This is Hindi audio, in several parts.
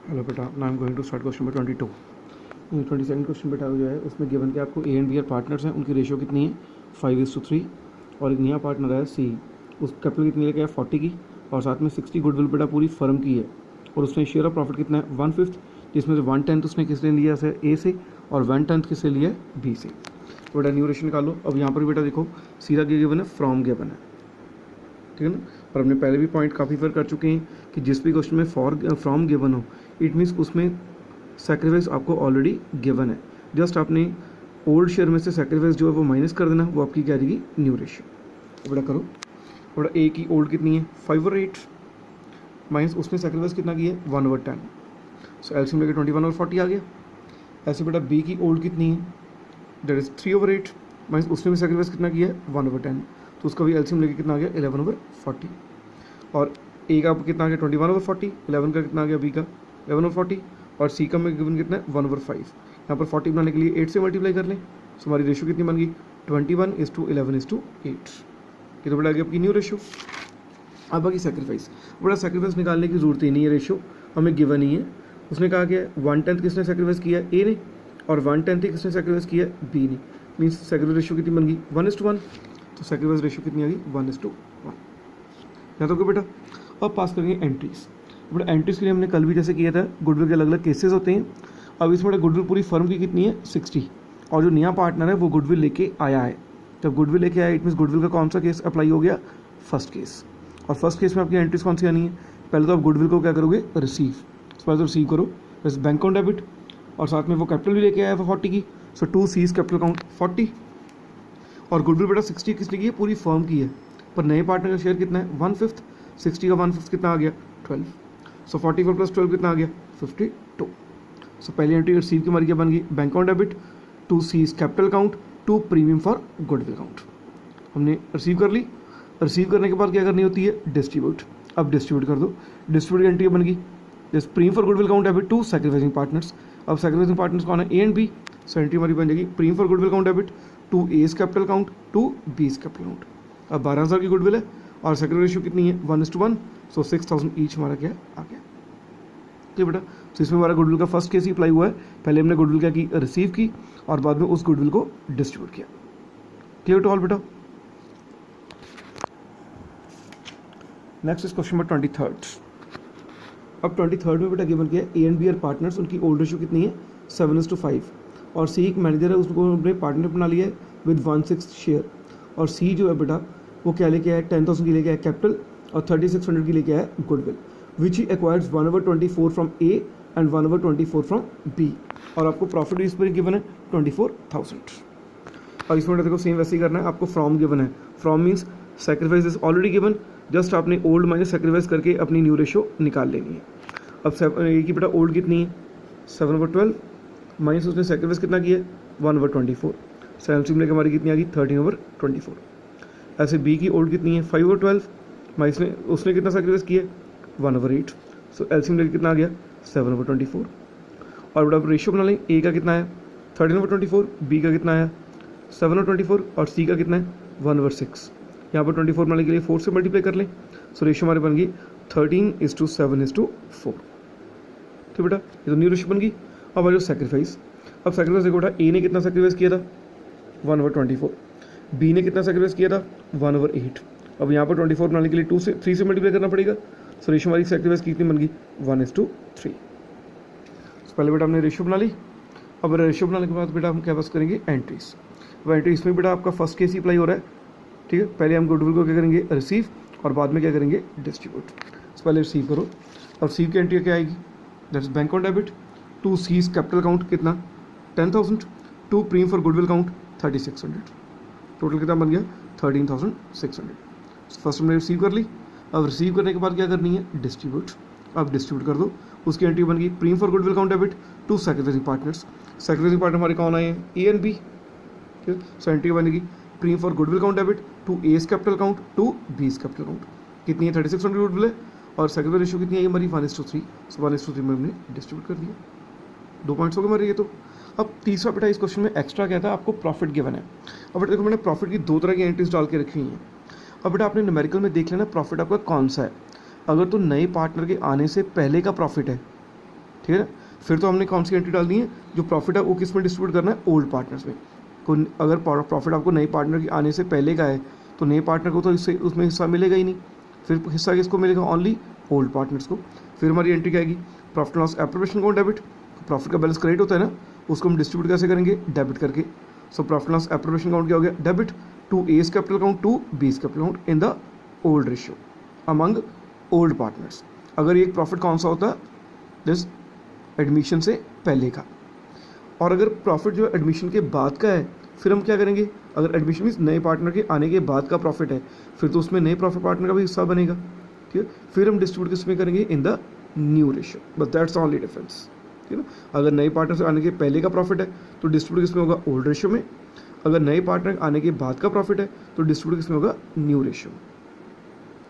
हेलो बेटा, now I am going to start question number 22। 22nd question बेटा जो है उसमें गिवन के आपको A and B are partners हैं, उनकी रेशियो कितनी है 5:3। और एक नया पार्टनर है सी, उस कैपिटल कितनी लेके है 40 की, और साथ में 60 गुडविल बेटा पूरी फर्म की है, और उसने शेयर ऑफ प्रॉफिट कितना है 1/5, जिसमें से 1/10 उसने किसने लिया है ए से, और 1/10 किससे लिया है बी से। तो बेटा न्यू रेशियो निकालो। अब यहाँ पर बेटा देखो सीधा गिवन है, फ्रॉम गिवन है, ठीक है ना। और हमने पहले भी पॉइंट काफ़ी बार कर चुके हैं कि जिस भी क्वेश्चन में फ्रॉम गिवन हो, इट मीन्स उसमें सेक्रीफाइस आपको ऑलरेडी गिवन है, जस्ट आपने ओल्ड शेयर में से सेक्रीफाइस जो है वो माइनस कर देना, वो आपकी क्या रहेगी न्यू रेशियो। बड़ा करो, बड़ा ए की ओल्ड कितनी है 5/8 माइनस उसमें सेक्रीफाइस कितना की है 1/10, सो एलसीएम लेके 21/40 आ गया। ऐसे बेटा बी की ओल्ड कितनी है दैट इज 3/8 माइनस उसमें भी सेक्रीफाइस कितना किया है 1/10, तो उसका भी एलसीएम लेके कितना आ गया 11/40। और ए का कितना आ गया 21/40, 11 का कितना आ गया बी का 11/40, और सी का में गिवन कितना है 1/5। यहाँ पर 40 बनाने के लिए 8 से मल्टीप्लाई कर लें, सो हमारी रेशियो कितनी बन गई 21:11:8। ये तो बड़ा गया आपकी न्यू रेशियो। अब बाकी सेक्रीफाइस, बड़ा सेक्रीफाइस निकालने की जरूरत ही नहीं है, रेशियो हमें गिवन ही है। उसने कहा कि 1/10 किसने सेक्रीफाइस किया है ए ने, और 1/10 ही किसने सेक्रीफाइस किया है बी ने, मीन्स सेक्रीफाइस रेशियो कितनी बन गई 1:1। तो सेक्रीफाइस रेशियो कितनी आ गई 1:1। यहाँ तो बेटा अब पास करेंगे एंट्रीज। बड़ा एंट्रीज के लिए हमने कल भी जैसे किया था, गुडविल के अलग अलग केसेस होते हैं। अब इसमें गुडविल पूरी फर्म की कितनी है 60, और जो नया पार्टनर है वो गुडविल लेके आया है। जब गुडविल लेके आया इट मीन्स गुडविल का कौन सा केस अप्लाई हो गया, फर्स्ट केस। और फर्स्ट केस में आपकी एंट्रीज कौन सी आनी है, पहले तो आप गुडविल को क्या करोगे रिसीव, पहले तो रिसीव करो जैसे बैंक ऑन डेबिट, और साथ में वो कैपिटल भी लेके आया है 40 की, सो 2 सीज कैपिटल काउंट 40। और गुडविल बेटा 60 किसने की है पूरी फर्म की है, पर नए पार्टनर का शेयर कितना है 1/5, 60 का 1/5 कितना आ गया 12, सो 44 + 12 कितना आ गया 52। सो पहली एंट्री रिसीव की हमारी क्या बन गई bank on debit, 2 seize capital account, 2 premium for goodwill count. हमने रिसीव कर ली। रिसीव करने के बाद क्या करनी होती है डिस्ट्रीब्यूट। अब डिस्ट्रीब्यूट कर दो, डिस्ट्रीब्यूट एंट्री बन गई जैसे premium for goodwill account debit 2 sacrificing partners. अब सैक्रिफाइसिंग पार्टनर्स कौन है A and B, so entry हमारी बन जाएगी premium for goodwill account debit 2 A's capital account 2 B's capital count. अब 12,000 की गुडविल है और सेक्रेटरी रेशियो कितनी है 1:1, सो 6,000 ईच हमारा क्या आ गया। ठीक बेटा, तो इसमें हमारा गुडविल का फर्स्ट केस ही अप्लाई हुआ है। पहले हमने गुडविल क्या की रिसीव की, और बाद में उस गुडविल को डिस्ट्रीब्यूट किया। क्लियर टू ऑल बेटा। Next is question number 23। अब 23 में बेटा गिवन किया A and B are partners, उनकी ओल्ड रेशियो कितनी है 7:5, और सी एक मैनेजर है उसको अपने पार्टनर बना लिया है विद 1/6 शेयर। और सी जो है बेटा वो क्या लेके आया 10,000 की लेके आया कैपिटल, और 3600 की लेके आया goodwill, which he acquires 1/24 from A and 1/24 from B. और आपको प्रॉफिट इस पर गिवन है 24,000। और इसमें देखो सेम वैसे ही करना है, आपको फ्रॉम गिवन है, from means sacrifice is already given, just आपने ओल्ड माइनस सेक्रीफाइस करके अपनी न्यू रेशियो निकाल लेनी है। अब ए की बेटा ओल्ड कितनी है 7/12 माइनस उसने सेक्रीफाइस कितना किया 1/24, सेल्सियम लेके हमारी कितनी आ गई 13/24। ऐसे बी की ओल्ड कितनी है 5/12 माइनस में उसने कितना सेक्रीफाइस किया 1/8, सो एलसीएम लेके कितना आ गया 7/24। और बेटा रेशियो बना लें, ए का कितना है 13/24, बी का कितना है 7/24, और सी का कितना है 1/6। यहाँ पर 24 बनाने के लिए 4 से मल्टीप्लाई कर लें, सो रेशियो हमारी बन गई 13:7:4। तो बेटा ये तो न्यू रेशियो बन गई। अब आ जाओ सेक्रीफाइस। अब सेक्रीफाइस देखो बेटा ए ने कितना सेक्रीफाइस किया था 1/24, बी ने कितना सेक्रीफाइस किया था 1/8। अब यहाँ पर 24 बनाने के लिए 3 से मल्टीप्लाई करना पड़ेगा, सो रेशियो हमारी सेक्रीफाइस कितनी बन गई 1:3। पहले बेटा हमने रेशियो बना ली। अब रेशियो बनाने के बाद बेटा हम क्या बस करेंगे एंट्रीज। अब एंट्री इसमें बेटा आपका फर्स्ट केस ही अप्लाई हो रहा है, ठीक है। पहले हम गुडविल को क्या करेंगे रिसीव, और बाद में क्या करेंगे डिस्ट्रीब्यूट। पहले रिसीव करो, और रिसीव की एंट्री क्या आएगी that's bank on debit 2 seize capital count कितना 10,000, 2 premium for goodwill count 3600, total कितना बन गया 13,600। फर्स्ट हमने रिसीव कर ली। अब रिसीव करने के बाद क्या करनी है डिस्ट्रीब्यूट। अब डिस्ट्रीब्यूट कर दो, उसकी एंट्री बन गई premium for goodwill account debit 2 sacrificing partners. Sacrificing partner हमारे कौन आए हैं ए एंड बी, ठीक है। सो एंट्री बनेगी premium for goodwill account debit 2 A's capital account 2 B's capital count, कितनी है 3600 गुडविल है, और सेक्रीफाइस रेशियो कितनी है हमारी 1:3, सो 1:3 में हमने डिस्ट्रीब्यूट कर दिया। 2 पॉइंट्स हो गए हमारे ये तो। अब तीसरा बेटा इस क्वेश्चन में एक्स्ट्रा क्या था, आपको प्रॉफिट गिवन है। अब बेटा देखो मैंने प्रॉफिट की 2 तरह की एंट्रीज डाल के रखी हुई हैं। अब बेटा आपने न्यूमेरिकल में देख लेना प्रॉफिट आपका कौन सा है। अगर तो नए पार्टनर के आने से पहले का प्रॉफिट है ठीक है ना। फिर तो हमने कौन सी एंट्री डालनी है, जो प्रॉफिट है वो किस में डिस्ट्रीब्यूट करना है, ओल्ड पार्टनर्स में। को अगर प्रॉफिट आपको नए पार्टनर के आने से पहले का है तो नए पार्टनर को तो इससे उसमें हिस्सा मिलेगा ही नहीं, फिर हिस्सा किसको मिलेगा, ओनली ओल्ड पार्टनर्स को। फिर हमारी एंट्री क्या आएगी, profit loss appropriation account debit. Profit का बैलेंस क्रेडिट होता है ना, उसको हम डिस्ट्रीब्यूट कैसे करेंगे, डेबिट करके। So profit loss appropriation account क्या हो गया, debit to A's capital account to B's capital account in the old ratio among old partners. अगर ये प्रॉफिट कौन सा होता है, दिस एडमिशन से पहले का। और अगर प्रॉफिट जो एडमिशन के बाद का है, फिर हम क्या करेंगे, अगर एडमिशन मीन्स नए पार्टनर के आने के बाद का प्रॉफिट है, फिर तो उसमें नए प्रॉफिट पार्टनर का भी हिस्सा बनेगा, ठीक है। फिर हम डिस्ट्रीब्यूट किस में करेंगे, इन the new ratio, but that's only difference, ठीक है ना। अगर नए पार्टनर से आने के पहले का प्रॉफिट है तो डिस्ट्रीब्यूट किस में होगा, ओल्ड रेशियो में। अगर नए पार्टनर आने के बाद का प्रॉफिट है तो डिस्ट्रीब्यूट किस में होगा, न्यू रेशियो में,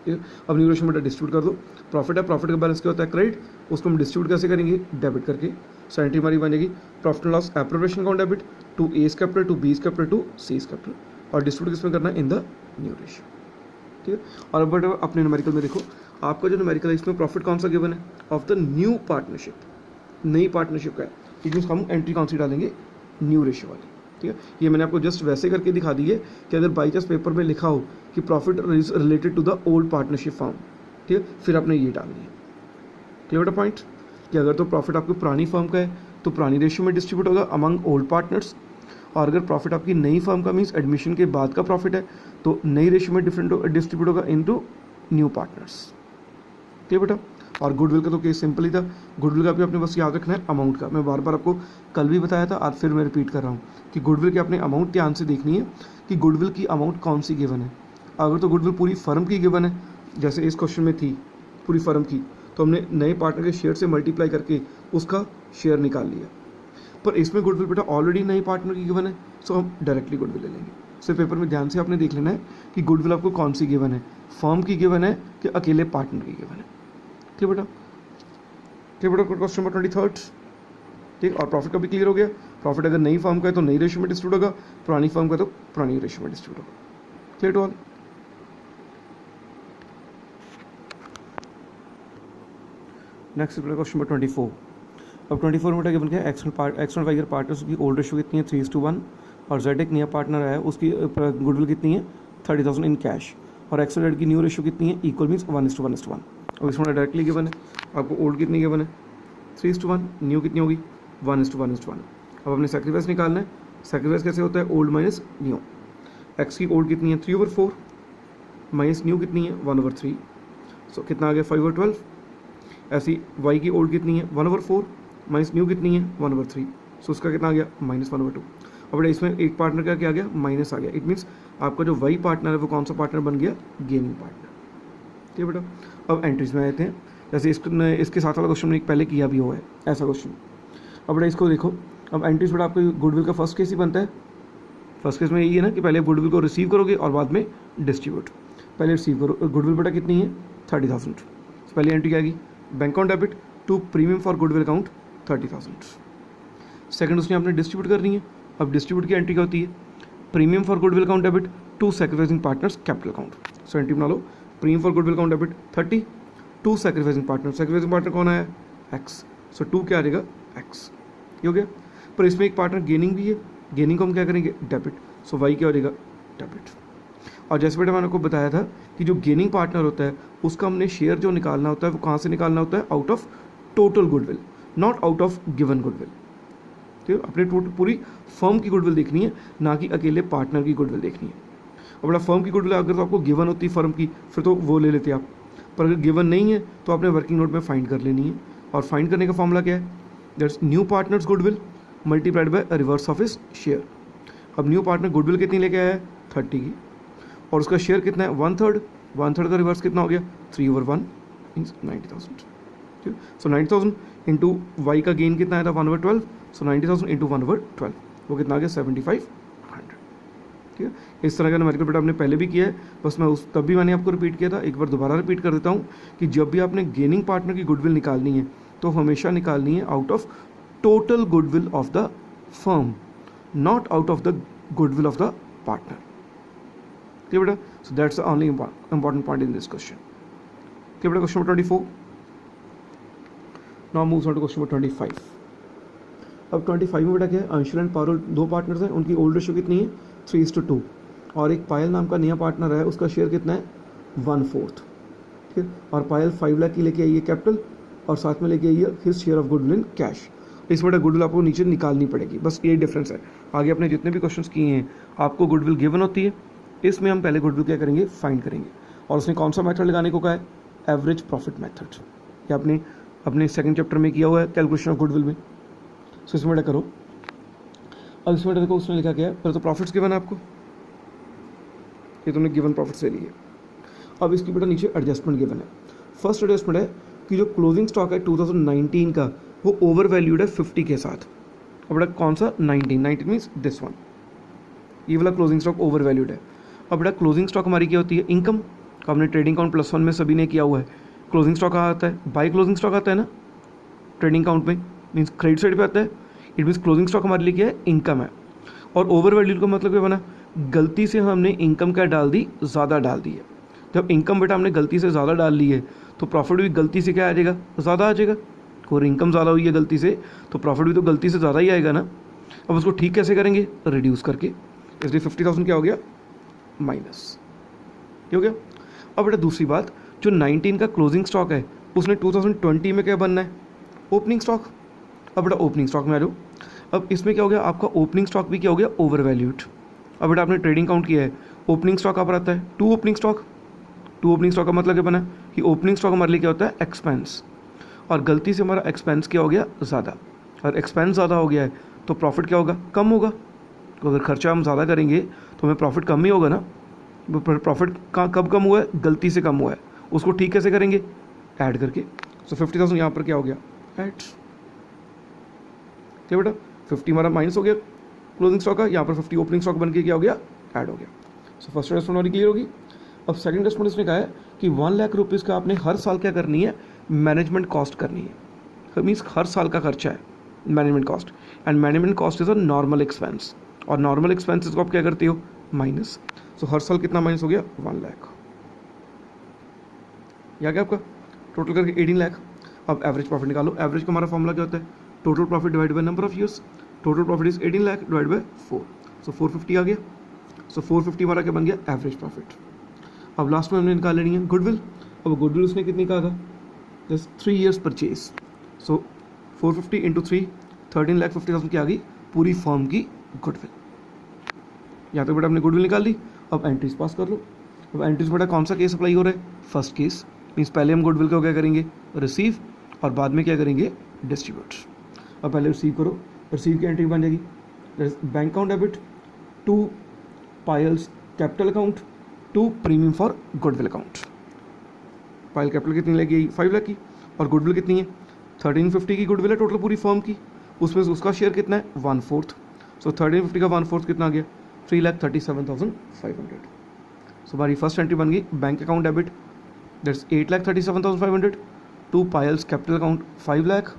ठीक है। अब न्यू रेशियो में डिस्ट्रीब्यूट कर दो। प्रॉफिट है, प्रॉफिट का बैलेंस क्या होता है, क्रेडिट, उसको हम डिस्ट्रीब्यूट कैसे करेंगे, डेबिट करके। सो एंट्री हमारी बनेगी profit loss appropriation account debit to A's capital to B's capital to C's capital, और डिस्ट्रीब्यूट किसमें करना है, इन द न्यू रेशियो, ठीक है। और बट अपने न्यूमेरिकल में देखो, आपका जो न्यूमेरिकल है इसमें प्रॉफिट कौन सा गिवन है, ऑफ द न्यू पार्टनरशिप, नई पार्टनरशिप का है, इट मीन्स हम एंट्री कौन सी डालेंगे, न्यू रेशियो वाली, ठीक है। ये मैंने आपको जस्ट वैसे करके दिखा दी है कि अगर बाई चांस पेपर में लिखा हो कि profit is related to the old partnership form, ठीक है, फिर आपने ये डालनी है, क्लियर बेटा पॉइंट, कि अगर तो प्रॉफिट आपकी पुरानी फर्म का है तो पुरानी रेशियो में डिस्ट्रीब्यूट होगा अमंग ओल्ड पार्टनर्स, और अगर प्रॉफिट आपकी नई फर्म का मीन्स एडमिशन के बाद का प्रॉफिट है तो नई रेशियो में डिस्ट्रीब्यूट होगा इनटू न्यू पार्टनर्स, ठीक है बेटा। और गुडविल का तो केस सिंपल ही था, गुडविल का भी आपने बस याद रखना है अमाउंट का। मैं बार बार आपको कल भी बताया था, आज फिर मैं रिपीट कर रहा हूँ कि गुडविल की आपने अमाउंट ध्यान से देखनी है कि गुडविल की अमाउंट कौन सी गिवन है। अगर तो गुडविल पूरी फर्म की गिवन है, जैसे इस क्वेश्चन में थी पूरी फर्म की, तो हमने नए पार्टनर के शेयर से मल्टीप्लाई करके उसका शेयर निकाल लिया। पर इसमें गुडविल बेटा ऑलरेडी नए पार्टनर की गिवन है, सो हम डायरेक्टली गुडविल ले लेंगे। सिर्फ पेपर में ध्यान से आपने देख लेना है कि गुडविल आपको कौन सी गिवन है, फर्म की गिवन है कि अकेले पार्टनर की गिवन है, ठीक बेटा। ठीक बेटा, क्वेश्चन नंबर 23, ठीक। और प्रॉफिट का भी क्लियर हो गया, प्रॉफिट अगर नई फर्म का है तो नई रेशियो में डिस्ट्रीब्यूट होगा, पुरानी फर्म का तो पुरानी रेशियो में डिस्ट्रीब्यूट होगा, clear to all. Next question number 24। अब 24 में गिवन क्या है, एक्स एंड वाई पार्टनर्स की ओल्ड रेशियो कितनी है, 3:1, और जेड एक नया पार्टनर आया है उसकी गुडविल कितनी है, 30,000 इन कैश, और एक्स और जेड की न्यू रेशियो कितनी है, इक्वल मीन्स 1:1:1। अब इसमें डायरेक्टली गिवन है आपको ओल्ड कितनी गिवन है, 3:1, न्यू कितनी होगी, 1:1:1। अब अपने सेक्रीफाइस निकालना है, सेक्रीफाइस कैसे होता है, ओल्ड माइनस न्यू। एक्स की ओल्ड कितनी है, 3/4, माइनस न्यू कितनी है, 1/3, सो कितना आ गया, 5/12। ऐसी वाई की ओल्ड कितनी है, 1/4, माइनस न्यू कितनी है, 1/3, सो उसका कितना आ गया, -1/2। अब बेटा इसमें एक पार्टनर का क्या आ गया, माइनस आ गया, इट मीन्स आपका जो वाई पार्टनर है वो कौन सा पार्टनर बन गया, गेनिंग पार्टनर, ठीक है बेटा। अब एंट्रीज में आते हैं, जैसे इसके साथ वाला क्वेश्चन में एक पहले किया भी हुआ है ऐसा क्वेश्चन। अब बेटा इसको देखो, अब एंट्रीज बेटा आपको गुडविल का फर्स्ट केस ही बनता है। फर्स्ट केस में यही है ना कि पहले गुडविल को रिसीव करोगे और बाद में डिस्ट्रीब्यूट। पहले रिसीव करो, गुडविल बेटा कितनी है, 30,000, पहली एंट्री क्या आएगी, bank on debit to premium for goodwill account 30,000। Second उसने आपने डिस्ट्रीब्यूट करनी है। अब डिस्ट्रीब्यूट की एंट्री क्या होती है, premium for goodwill account debit to sacrificing partners capital account. So entry बना लो, premium for goodwill account debit 30 to sacrificing partner, sacrificing partner कौन आया, एक्स, सो 2 क्या आ जाएगा, एक्स, ये हो गया। पर इसमें एक पार्टनर गेनिंग भी है, गेनिंग को हम क्या करेंगे, डेबिट, सो वाई क्या हो जाएगा, डेबिट। और जैसे बेटा मैंने आपको बताया था कि जो गेनिंग पार्टनर होता है उसका हमने शेयर जो निकालना होता है वो कहाँ से निकालना होता है, out of total goodwill, not out of given goodwill, ठीक है। अपने पूरी फर्म की गुडविल देखनी है, ना कि अकेले पार्टनर की गुडविल देखनी है। और बड़ा फर्म की गुडविल अगर तो आपको गिवन होती फर्म की फिर तो वो ले लेते आप, पर अगर गिवन नहीं है तो आपने वर्किंग नोट में फाइंड कर लेनी है। और फाइंड करने का फॉर्मूला क्या है, that's new partners goodwill multiplied by reverse of his share. अब न्यू पार्टनर गुडविल कितनी लेके आया है, 30 की, और उसका शेयर कितना है, 1/3 का रिवर्स कितना हो गया, 3/1 मीन्स 90,000, ठीक है। सो 90,000 इंटू वाई का गेन कितना आया था, 1/12, सो 90,000 इंटू 1/12 वो कितना आ गया, 7,500, ठीक है। इस तरह का न्यूमेरिकल बेटा आपने पहले भी किया है, बस मैं तब भी मैंने आपको रिपीट किया था, एक बार दोबारा रिपीट कर देता हूँ कि जब भी आपने गेनिंग पार्टनर की गुडविल निकालनी है तो हमेशा निकालनी है out of total goodwill of the firm, not out of the goodwill of the partner, ठीक है बेटा। So that's the only important point in this question, ठीक है बेटा। Question number 24, now moves on to question number 25। अब 25 में बेटा क्या है, अंशुल एंड पारुल दो पार्टनर्स हैं, उनकी ओल्ड रेशियो कितनी है 3:2, और एक पायल नाम का नया पार्टनर है, उसका शेयर कितना है 1/4, ठीक है। और पायल 5 लाख की लेके आई है कैपिटल, और साथ में लेके आई है his share of goodwill in cash. इस बेटा गुडविल आपको नीचे निकालनी पड़ेगी, बस ये डिफरेंस है। आगे अपने जितने भी क्वेश्चंस किए हैं आपको गुडविल गिवन होती है, इसमें हम पहले गुडविल क्या करेंगे, फाइंड करेंगे। और उसने कौन सा मेथड लगाने को कहा है, एवरेज प्रॉफिट मेथड, या अपने सेकंड चैप्टर में किया हुआ है कैलकुलेशन ऑफ गुडविल में। सो इसमें बेटा करो। अब इसमें देखो उसने लिखा क्या है, पहले तो प्रॉफिट्स गिवन है आपको, ये तुमने गिवन प्रॉफिट से लिए। अब इसकी बेटा नीचे एडजस्टमेंट गिवन है। फर्स्ट एडजस्टमेंट है कि जो क्लोजिंग स्टॉक है 2019 का वो ओवर वैल्यूड है 50 के साथ। अब बेटा कौन सा 19 मीन्स दिस वन, ये वाला क्लोजिंग स्टॉक ओवर वैल्यूड है। अब बेटा क्लोजिंग स्टॉक हमारी क्या होती है, इनकम। हमने ट्रेडिंग काउंट +1 में सभी ने किया हुआ है। क्लोजिंग स्टॉक कहाँ आता है, बाय क्लोजिंग स्टॉक आता है ना ट्रेडिंग काउंट में, मीन्स क्रेडिट साइड पे आता है। इट मीन्स क्लोजिंग स्टॉक हमारे लिए क्या है, इनकम है। और ओवर वैल्यूड का मतलब क्या बना, गलती से हमने इनकम क्या डाल दी, ज़्यादा डाल दी है। जब इनकम बेटा हमने गलती से ज़्यादा डाल ली है तो प्रॉफिट भी गलती से क्या आ जाएगा, ज़्यादा आ जाएगा। और इनकम ज़्यादा हुई है गलती से तो प्रॉफिट भी तो गलती से ज़्यादा ही आएगा ना। अब उसको ठीक कैसे करेंगे, रिड्यूस करके। इसलिए 50,000 क्या हो गया, माइनस, ये हो गया। अब बेटा दूसरी बात, जो 19 का क्लोजिंग स्टॉक है उसने 2020 में क्या बनना है, ओपनिंग स्टॉक। अब बेटा ओपनिंग स्टॉक में आ जाओ। अब इसमें क्या हो गया, आपका ओपनिंग स्टॉक भी क्या हो गया, ओवर वैल्यूड। अब बेटा आपने ट्रेडिंग काउंट किया है, ओपनिंग स्टॉक आप आता है 2 ओपनिंग स्टॉक। 2 ओपनिंग स्टॉक का मतलब क्या बना कि ओपनिंग स्टॉक हमारे लिए क्या होता है, एक्सपेंस। और गलती से हमारा एक्सपेंस क्या हो गया, ज़्यादा। और एक्सपेंस ज़्यादा हो गया है तो प्रॉफिट क्या होगा, कम होगा। तो अगर खर्चा हम ज़्यादा करेंगे तो हमें प्रॉफिट कम ही होगा ना। प्रॉफिट कब कम हुआ है, गलती से कम हुआ है, उसको ठीक कैसे करेंगे, ऐड करके। सो 50,000 यहाँ पर क्या हो गया, ऐड, क्या बेटा 50 हमारा माइनस हो गया क्लोजिंग स्टॉक का, यहाँ पर 50 ओपनिंग स्टॉक बन के क्या हो गया, ऐड हो गया। सो फर्स्ट एडजस्टमेंट हमारी क्लियर होगी। अब सेकंड एडजस्टमेंट इसने कहा है कि 1 लाख रुपीज़ का आपने हर साल क्या करनी है, मैनेजमेंट कॉस्ट करनी है। मीन्स हर साल का खर्चा है management cost, and management cost is a normal expense. और नॉर्मल एक्सपेंसेस को आप क्या करते हो, माइनस। सो हर साल कितना माइनस हो गया, 1 लाख। यह क्या आपका टोटल करके 18 लाख। अब एवरेज प्रॉफिट निकालो। एवरेज का हमारा फॉर्मूला क्या होता है, total profit divide by number of years. Total profit is 18 lakh divide by 4, सो 450 आ गया। सो 450 हमारा क्या बन गया, एवरेज प्रॉफिट। अब लास्ट में हमने निकाल लेनी है गुडविल। अब गुडविल उसने कितनी कहा था, जस्ट 3 ईयर्स परचेज। सो 450 इंटू 3, 13,50,000 की आ गई पूरी फर्म की गुडविल। यहाँ तक बेटा आपने गुडविल निकाल ली। अब एंट्रीज पास कर लो। अब एंट्रीज बेटा कौन सा केस अप्लाई हो रहा है, फर्स्ट केस। मीन्स पहले हम गुडविल को क्या करेंगे, रिसीव, और बाद में क्या करेंगे, डिस्ट्रीब्यूट। अब पहले रिसीव करो, रिसीव की एंट्री बन जाएगी bank account debit to Payal's capital account to premium for goodwill account. Payal capital कितनी लगी, 5 लाख की, और गुडविल कितनी है 1350 की गुडविल है टोटल पूरी फर्म की। उसमें उसका शेयर कितना है, 1/4। सो 1350 का 1/4 कितना आ गया, 3,37,500। सो हमारी फर्स्ट एंट्री बन गई bank account debit, that's 8,37,500 to Payal's capital account 5 lakh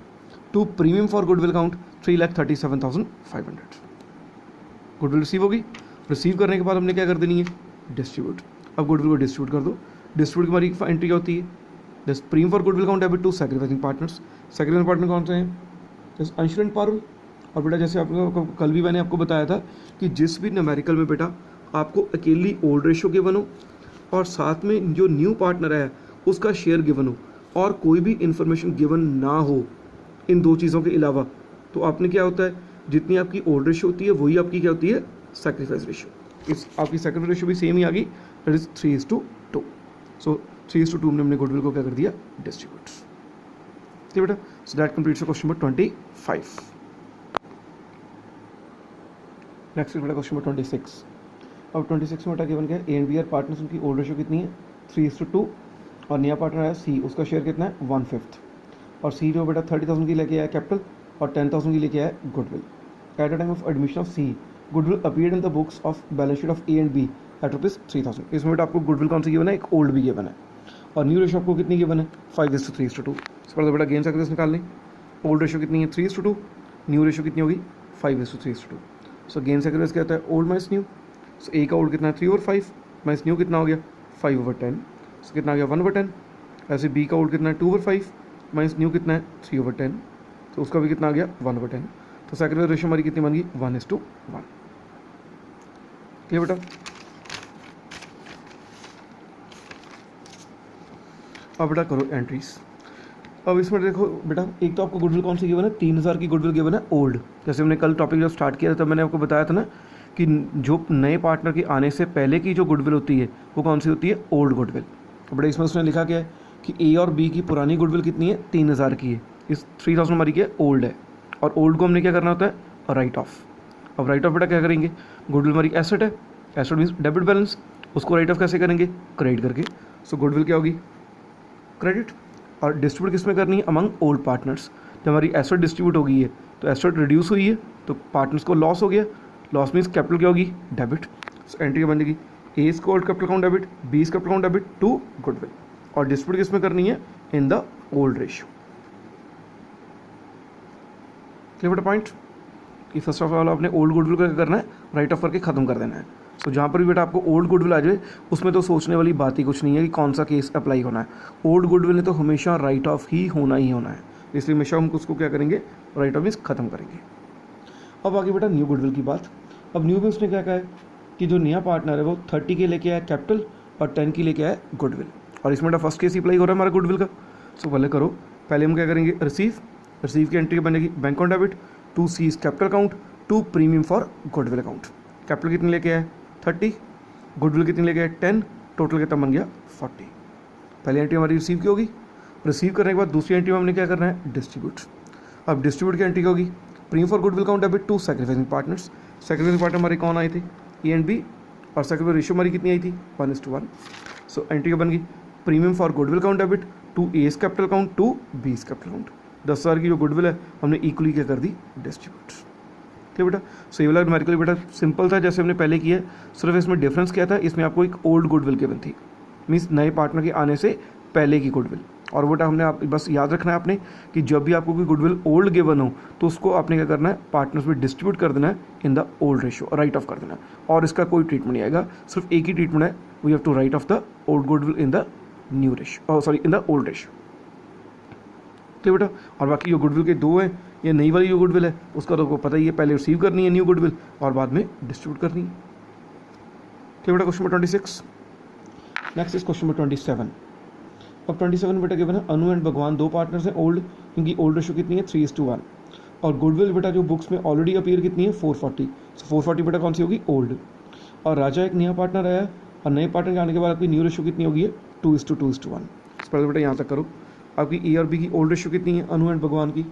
to premium for goodwill account 3,37,500। Goodwill receive होगी। रिसीव करने के बाद हमने क्या कर देनी है, डिस्ट्रीब्यूट। अब गुडविल को डिस्ट्रीब्यूट कर दो। डिस्ट्रीब्यूट की हमारी एंट्री क्या होती है, this premium for goodwill account debit to sacrificing partners. Sacrificing partner कौन से हैं, जैसे अंशुल एंड पारुल। और बेटा जैसे आपको कल भी मैंने आपको बताया था कि जिस भी न्यूमेरिकल में बेटा आपको अकेली ओल्ड रेशियो गिवन हो और साथ में जो न्यू पार्टनर है उसका शेयर गिवन हो और कोई भी इंफॉर्मेशन गिवन ना हो इन दो चीज़ों के अलावा, तो आपने क्या होता है, जितनी आपकी ओल्ड रेशियो होती है वही आपकी क्या होती है, सैक्रिफाइस रेशियो। इस आपकी सैक्रिफाइस रेशियो भी सेम ही आ गई, दैट इज 3:2। सो 3:2 में हमने गुडविल को क्या कर दिया, डिस्ट्रीब्यूट। ठीक है बेटा, so that completes question number 25। Next बेटा क्वेश्चन नंबर 26। अब 26 में बेटा गिवन क्या है, A and B are partners, उनकी ओल्ड रेशियो कितनी है 3:2, और नया पार्टनर है सी, उसका शेयर कितना है 1/5। और सी जो बेटा 30,000 की लेके आया कैपिटल और 10,000 की लेके आया goodwill. At the time of admission of C, goodwill appeared in the books of balance sheet of A and B at ₹3,000। इसमें बेटा आपको गुडविल कौन सी गिवन है, एक ओल्ड भी गिवन है, और न्यू रेशियो आपको कितनी गिवन है 5:3:2। इस पर बेटा गेन सैक्रिफाइस निकाल लें। ओल्ड रेशियो कितनी है 3:2, न्यू रेशियो कितनी होगी 5:3:2। सो गेन सैक्रिफाइस क्या होता है, ओल्ड माइनस न्यू। सो ए का ओल्ड कितना है 3/5 माइनस न्यू कितना हो गया 5/10। सो कितना आ गया 1/10। ऐसे बी का ओल्ड कितना है 2/5 माइनस न्यू कितना है 3/10, तो उसका भी कितना आ गया 1/10, तो सैक्रिफाइस रेशियो हमारी कितनी बन गई 1:1। क्लियर बेटा। अब बेटा करो एंट्रीज। अब इसमें देखो बेटा, एक तो आपको गुडविल कौन सी गिवन है, 3000 की गुडविल गिवन है ओल्ड। जैसे हमने कल टॉपिक जब स्टार्ट किया था तब मैंने आपको बताया था ना कि जो नए पार्टनर के आने से पहले की जो गुडविल होती है वो कौन सी होती है, ओल्ड गुडविल। तो बेटा इसमें उसने लिखा क्या है कि ए और बी की पुरानी गुडविल कितनी है 3000 की है, इस 3000 हमारी क्या ओल्ड है, और ओल्ड को हमने क्या करना होता है राइट ऑफ। अब राइट ऑफ बेटा क्या करेंगे, गुडविल हमारी एसेट है, एसेट मीन्स डेबिट बैलेंस, उसको राइट ऑफ कैसे करेंगे, क्रेडिट करके। सो गुडविल क्या होगी क्रेडिट, और डिस्ट्रीब्यूट किस में करनी है अमंग ओल्ड पार्टनर्स। जब हमारी एसेट डिस्ट्रीब्यूट हो गई है तो एसेट रिड्यूस हुई है तो पार्टनर्स को लॉस हो गया, लॉस मीन्स कैपिटल क्या होगी डेबिट। सो एंट्री क्या बनेगी, A is old capital account debit, B is capital account debit to goodwill, और डिस्ट्रीब्यूट किस में करनी है in the old ratio. Clear बेटा पॉइंट, कि फर्स्ट ऑफ ऑल आपने ओल्ड गुडविल का क्या करना है राइट ऑफ करके खत्म कर देना है। सो जहाँ पर भी बेटा आपको ओल्ड गुडविल आ जाए उसमें तो सोचने वाली बात ही कुछ नहीं है कि कौन सा केस अप्लाई होना है, ओल्ड गुडविल ने तो हमेशा राइट ऑफ ही होना है, इसलिए हमेशा हम उसको क्या करेंगे राइट ऑफ मीन्स खत्म करेंगे। अब आगे बेटा न्यू गुडविल की बात। अब न्यू में उसने क्या कहा है कि जो नया पार्टनर है वो 30 के लेके आया कैपिटल और 10 की लेके आया गुडविल, और इसमें बेटा फर्स्ट केस अप्लाई हो रहा है हमारा गुडविल का। सो पहले करो, पहले हम क्या करेंगे रिसीव की एंट्री बनेगी bank on debit, to C's capital account, to premium for goodwill account. Capital कितने लेके आए 30, गुडविल कितने लेके आए 10, टोटल कितना बन गया 40। पहली एंट्री हमारी रिसीव की होगी, रिसीव करने के बाद दूसरी एंट्री में हमने क्या करना है डिस्ट्रीब्यूट। अब डिस्ट्रीब्यूट की एंट्री क्या होगी, premium for goodwill account debit to sacrificing partners. Sacrificing partner हमारे कौन आए थे ए एंड बी, और सैक्रिफाइस रेशियो हमारी कितनी आई थी 1:1। सो एंट्री क्या बन गई, premium for goodwill account debit to A's capital account to B's capital account. 10,000 की जो गुडविल है हमने इक्वली क्या कर दी डिस्ट्रीब्यूट। ठीक बेटा। सो ये वाला न्यूमेरिकल बेटा सिंपल था जैसे हमने पहले किया, सिर्फ इसमें डिफरेंस क्या था, इसमें आपको एक ओल्ड गुडविल गिवन थी, मीन्स नए पार्टनर के आने से पहले की गुडविल। और बेटा हमने आप बस याद रखना है आपने कि जब भी आपको कोई गुडविल ओल्ड गिवन हो तो उसको आपने क्या करना है पार्टनर्स में डिस्ट्रीब्यूट कर देना है in the old ratio, right of कर देना है, और इसका कोई ट्रीटमेंट नहीं आएगा, सिर्फ एक ही ट्रीटमेंट है, we have to write off the old goodwill in the new ratio, sorry in the old ratio. ठीक बेटा। और बाकी जो गुडविल के दो हैं, ये नई वाली जो गुडविल है उसका तो आपको पता ही है, पहले रिसीव करनी है न्यू गुडविल और बाद में डिस्ट्रीब्यूट करनी है। ठीक बेटा। Question number 26, next is question number 27। अब 27 बेटा गिवन है अनु एंड भगवान दो पार्टनर्स हैं ओल्ड, क्योंकि ओल्ड रेशियो कितनी है 3:1, और गुडविल बेटा जो बुक्स में ऑलरेडी अपीयर कितनी है 440। सो 440 बेटा कौन सी होगी ओल्ड, और राजा एक नया पार्टनर आया और नए पार्टनर के आने के बाद आपकी न्यू रेशियो कितनी होगी 2:2:1। पहले बेटा यहाँ तक करो, आपकी ए और बी की ओल्ड रेशियो कितनी है अनु एंड भगवान की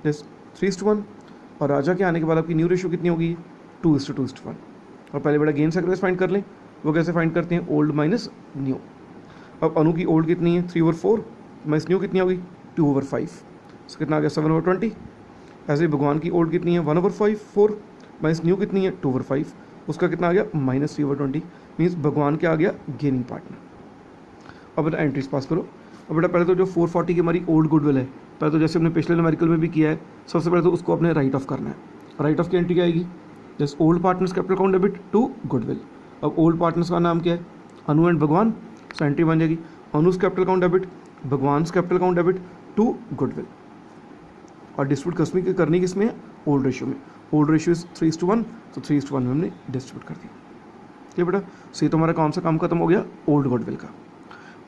3:1, और राजा के आने के बाद आपकी न्यू रेशियो कितनी होगी 2:2:1। और पहले बेटा गेन सैक्रिफाइस फाइंड कर लें, वो कैसे फाइंड करते हैं ओल्ड माइनस न्यू। अब अनु की ओल्ड कितनी है 3/4 माइनस न्यू कितनी होगी 2/5, सो कितना आ गया 7/20। ऐसे ही भगवान की ओल्ड कितनी है 1/4 माइनस न्यू कितनी है 2/5, उसका कितना आ गया -3/20, मीन्स भगवान क्या आ गया गेनिंग पार्टनर। अब बेटा एंट्रीज पास करो। अब बेटा पहले तो जो 440 की हमारी ओल्ड गुडविल है, पहले तो जैसे हमने पिछले न्यूमेरिकल में भी किया है, सबसे पहले तो उसको अपने राइट ऑफ करना है। राइट ऑफ की एंट्री क्या आएगी, just old partners capital account debit to goodwill. अब ओल्ड पार्टनर्स का नाम क्या है अनु एंड भगवान, सो एंट्री बन जाएगी अनुस कैपिटल अकाउंट डेबिट भगवान capital account debit to goodwill, और डिस्ट्रीब्यूट कसमी करनी किसमें है ओल्ड रेशियो में, ओल्ड रेशियो इज 3:1, तो 3:1 में हमने डिस्ट्रीब्यूट कर दिया। ठीक है बेटा। सो ये तो हमारा कौन सा काम खत्म हो गया ओल्ड गुडविल का।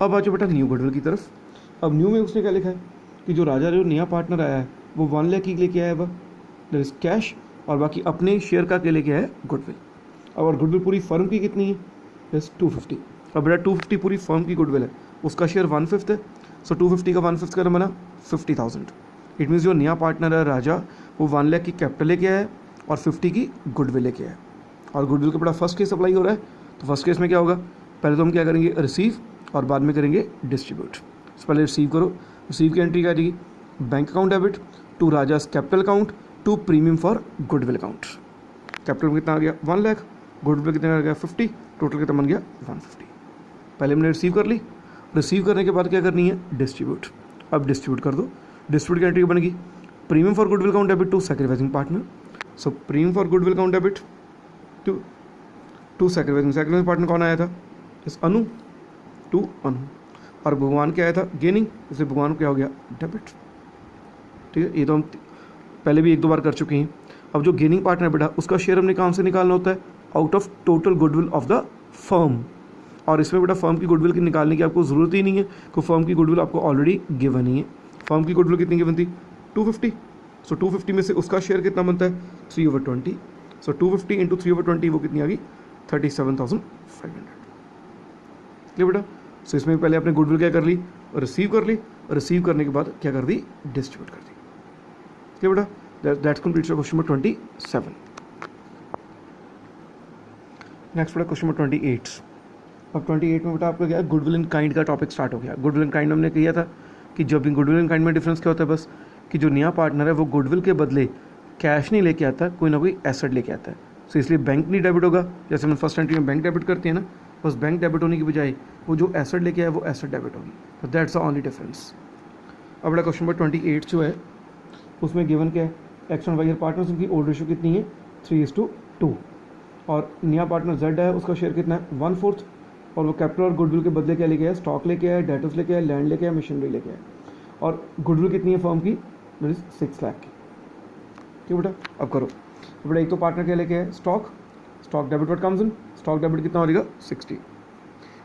अब आ जाओ बेटा न्यू गुडविल की तरफ। अब न्यू में उसने क्या लिखा है कि जो राजा जो नया पार्टनर आया है वो 1 लाख की लेके आया है, दैट इज कैश, और बाकी अपने शेयर का के लेके आया है गुडविल। अब और गुडविल पूरी फर्म की कितनी है जस्ट 250। अब बेटा 250 पूरी फर्म की गुडविल है, उसका शेयर 1/5 है, सो 250 का 1/5 का बना 50,000। इट मीन्स जो नया पार्टनर है राजा वो 1 लाख की कैपिटल लेके आया है और 50 की गुडविल लेके आया है, और गुडविल का बड़ा फर्स्ट केस अप्लाई हो रहा है। तो फर्स्ट केस में क्या होगा, पहले तो हम क्या करेंगे रिसीव और बाद में करेंगे डिस्ट्रीब्यूट। पहले रिसीव करो, रिसीव की एंट्री क्या आएगी bank account debit to Raja's capital account to premium for goodwill account. Capital में कितना आ गया 1 लाख, गुडविल कितना आ गया 50, टोटल कितना बन गया 150। पहले हमने रिसीव कर ली, रिसीव करने के बाद क्या करनी है डिस्ट्रीब्यूट। अब डिस्ट्रीब्यूट कर दो, डिस्ट्रीब्यूट की एंट्री बनेगी premium for goodwill account debit to sacrificing partner, so premium for goodwill account debit to sacrificing partner कौन आया था इस अनु टू अनु, और भगवान क्या आया था गेनिंग, इसलिए भगवान क्या हो गया डेबिट। ठीक है, ये तो हम पहले भी एक दो बार कर चुके हैं। अब जो गेनिंग पार्टनर बेटा उसका शेयर हमने कहाँ से निकालना होता है, out of total goodwill of the firm. और इसमें बेटा फर्म की गुडविल की निकालने की आपको ज़रूरत ही नहीं है, क्योंकि फर्म की गुडविल आपको ऑलरेडी गिवन ही है। फर्म की गुडविल कितनी गिवन थी 250, सो 250 में से उसका शेयर कितना बनता है 3/20, सो 250 इंटू 3/20 वो कितनी आ गई 37,500। क्लियर बेटा। सो इसमें पहले आपने गुडविल क्या कर ली, रिसीव कर ली, और रिसीव करने के बाद क्या कर दी डिस्ट्रीब्यूट कर दी। क्लियर बेटा, that's complete question number 27। Next बेटा क्वेश्चन नंबर 28। अब 28 में बेटा आपका क्या है गुडविल इन काइंड का टॉपिक स्टार्ट हो गया। गुडविल इन काइंड हमने किया था कि जब गुडविल इन काइंड में डिफरेंस क्या होता है, बस कि जो नया पार्टनर है वो गुडविल के बदले कैश नहीं लेके आता, कोई ना कोई एसेट लेके आता है। सो इसलिए बैंक नहीं डेबिट होगा, जैसे हम फर्स्ट एंट्री में बैंक डेबिट करते हैं ना, बस बैंक डेबिट होने की बजाय वो जो एसेट लेके आए वो एसेट डेबिट होगी। तो दैट्स द ओनली डिफरेंस। अब बेटा क्वेश्चन नंबर 28 जो है उसमें गिवन क्या है, एक्स एंड वाई पार्टनर्स, उनकी ओल्ड रेशियो कितनी है 3:2, और नया पार्टनर जेड है उसका शेयर कितना है 1/4, और वो कैपिटल और गुडविल के बदले क्या लेके आया, स्टॉक लेके आया, डेटर्स लेके आया, लैंड लेके आया, मशीनरी लेके आया, और गुडविल कितनी है फर्म की 6 लाख की। ठीक बेटा, अब करो। तो बेटा एक तो पार्टनर क्या लेके आया stock, stock debit what comes in, stock debit कितना हो जाएगा 60।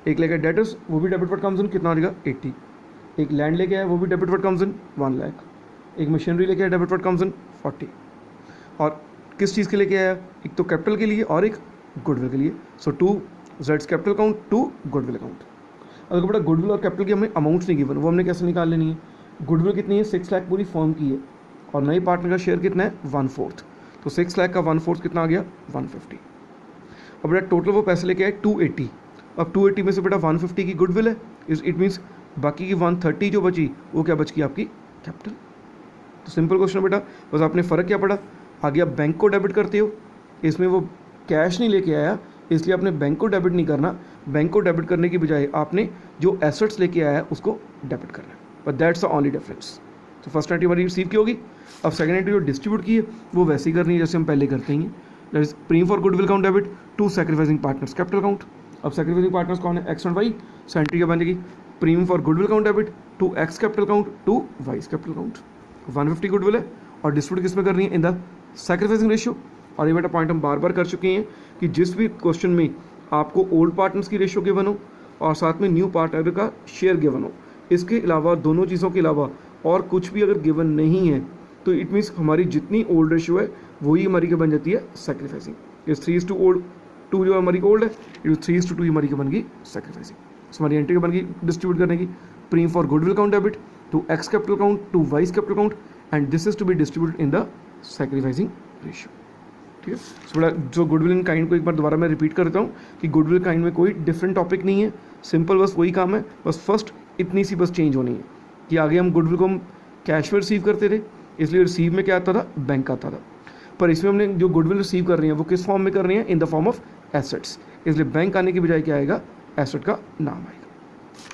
एक लेके आया डेटर्स, वो भी डेबिट व्हाट कम्स इन कितना हो जाएगा 80। एक लैंड लेके आया वो भी debit what comes in 1 lakh. एक मशीनरी लेके आया डेबिट व्हाट कम्स इन 40। और किस चीज़ के लेके आया, एक तो कैपिटल के लिए और एक गुडविल के लिए। सो 2 Jades capital account, 2 goodwill account. अगर बेटा गुडविल और कैपिटल की हमें अमाउंट्स नहीं गिवन, वो हमने कैसे निकाल लेनी है। गुडविल कितनी है 6 लाख पूरी फर्म की है, और नई पार्टनर का शेयर कितना है 1/4, तो 6 लाख का 1/4 कितना आ गया 150। अब बेटा टोटल वो पैसे लेके आए 280। अब 280 में से बेटा 150 की गुडविल है, इट मीन्स बाकी की 130 जो बची वो क्या बच गई आपकी कैपिटल। तो सिंपल क्वेश्चन बेटा, बस आपने फ़र्क क्या पड़ा, आगे आप बैंक को डेबिट करते हो, इसमें वो कैश नहीं लेके आया इसलिए आपने बैंक को डेबिट नहीं करना, बैंक को डेबिट करने की बजाय आपने जो एसेट्स लेके आया है उसको डेबिट करना है। But that's the only difference. तो फर्स्ट एंट्री हमारी रिसीव की होगी, अब सेकंड एंट्री जो डिस्ट्रीब्यूट की है वो वैसे ही करनी है जैसे हम पहले करते हैं। That is premium for goodwill account debit to sacrificing partners capital account. अब सैक्रिफाइसिंग पार्टनर्स कौन है X and Y, so entry क्या बनेगी premium for goodwill account debit to X capital account to Y's capital account. 150 goodwill है और डिस्ट्रीब्यूट किस में करनी है इन द सैक्रिफाइसिंग रेशियो। और ये बेटा पॉइंट हम बार बार कर चुके हैं कि जिस भी क्वेश्चन में आपको ओल्ड पार्टनर्स की रेशियो गिवन हो और साथ में न्यू पार्टनर का शेयर गिवन हो, इसके अलावा दोनों चीज़ों के अलावा और कुछ भी अगर गिवन नहीं है तो इट मीन्स हमारी जितनी ओल्ड रेशियो है वही हमारी क्या बन जाती है सैक्रिफाइसिंग। इस 3:2 जो हमारी ओल्ड है, इट 3:2 हमारी क्या बन गई सैक्रिफाइसिंग। सो हमारी एंट्री बन गई डिस्ट्रीब्यूट करने की premium for goodwill account debit to X capital account to Y's capital account, and this is to be distributed in the sacrificing ratio. ठीक है, सो बड़ा जो गुडविल इन काइंड को एक बार दोबारा मैं रिपीट कर देता हूँ कि गुडविल काइंड में कोई डिफरेंट टॉपिक नहीं है, सिंपल बस वही काम है, बस फर्स्ट इतनी सी बस चेंज होनी है कि आगे हम गुडविल को हम कैश में रिसीव करते थे, इसलिए रिसीव में क्या आता था बैंक आता था, पर इसमें हमने जो गुडविल रिसीव कर रही है वो किस फॉर्म में कर रही है in the form of assets, इसलिए बैंक आने की बजाय क्या आएगा एसेट का नाम आएगा।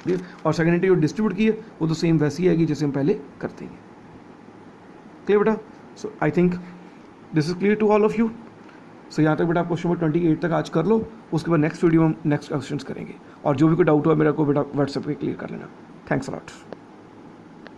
ठीक है, और सेकेंड एंट्री जो डिस्ट्रीब्यूट की है वो तो सेम वैसी आएगी जैसे हम पहले करते हैं। क्लियर बेटा, so I think this is clear to all of you. सो यहाँ तक बेटा आप क्वेश्चन नंबर 28 तक आज कर लो, उसके बाद नेक्स्ट वीडियो में हम नेक्स्ट क्वेश्चन करेंगे, और जो भी कोई डाउट हुआ मेरा को बेटा व्हाट्सएप पे क्लियर कर लेना। Thanks a lot.